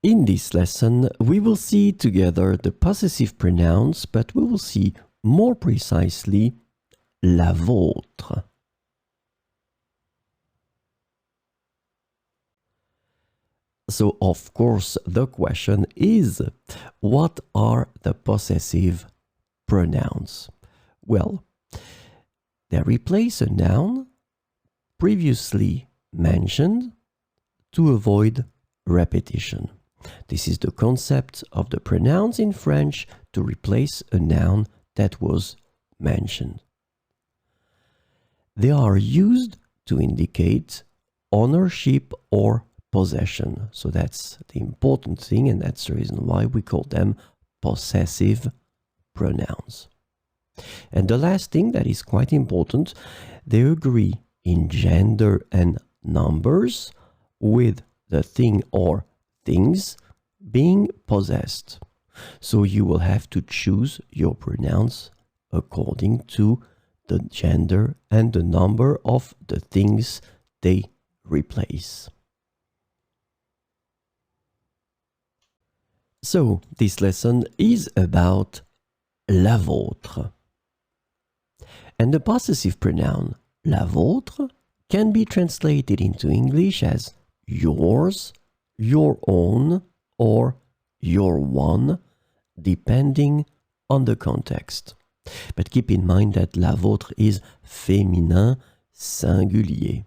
In this lesson, we will see together the possessive pronouns, but we will see more precisely la vôtre. So, of course, the question is, what are the possessive pronouns? Well, they replace a noun previously mentioned to avoid repetition. This is the concept of the pronouns in French to replace a noun that was mentioned. They are used to indicate ownership or possession. So that's the important thing, and that's the reason why we call them possessive pronouns. And the last thing that is quite important, they agree in gender and numbers with the thing or things being possessed. So you will have to choose your pronouns according to the gender and the number of the things they replace. So this lesson is about la vôtre. And the possessive pronoun la vôtre can be translated into English as yours, your own, or your one, depending on the context. But keep in mind that la vôtre is féminin singulier.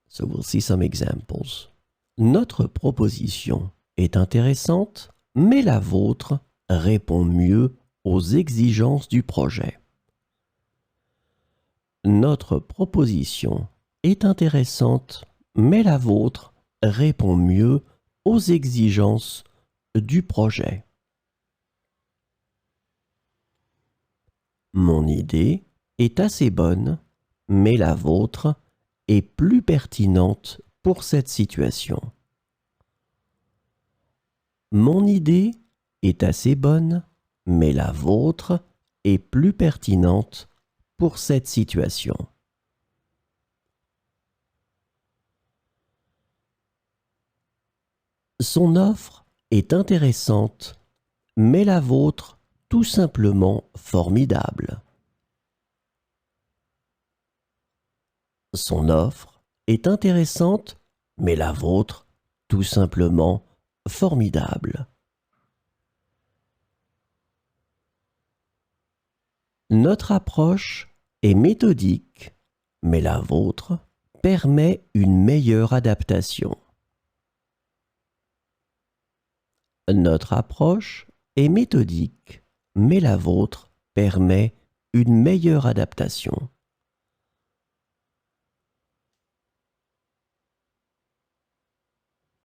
So we'll see some examples. Notre proposition est intéressante, mais la vôtre répond mieux aux exigences du projet. Notre proposition est intéressante, mais la vôtre répond mieux aux exigences du projet. Mon idée est assez bonne, mais la vôtre est plus pertinente pour cette situation. Mon idée est assez bonne, mais la vôtre est plus pertinente pour cette situation. Son offre est intéressante, mais la vôtre tout simplement formidable. Son offre est intéressante, mais la vôtre tout simplement formidable. Notre approche est méthodique, mais la vôtre permet une meilleure adaptation. Notre approche est méthodique, mais la vôtre permet une meilleure adaptation.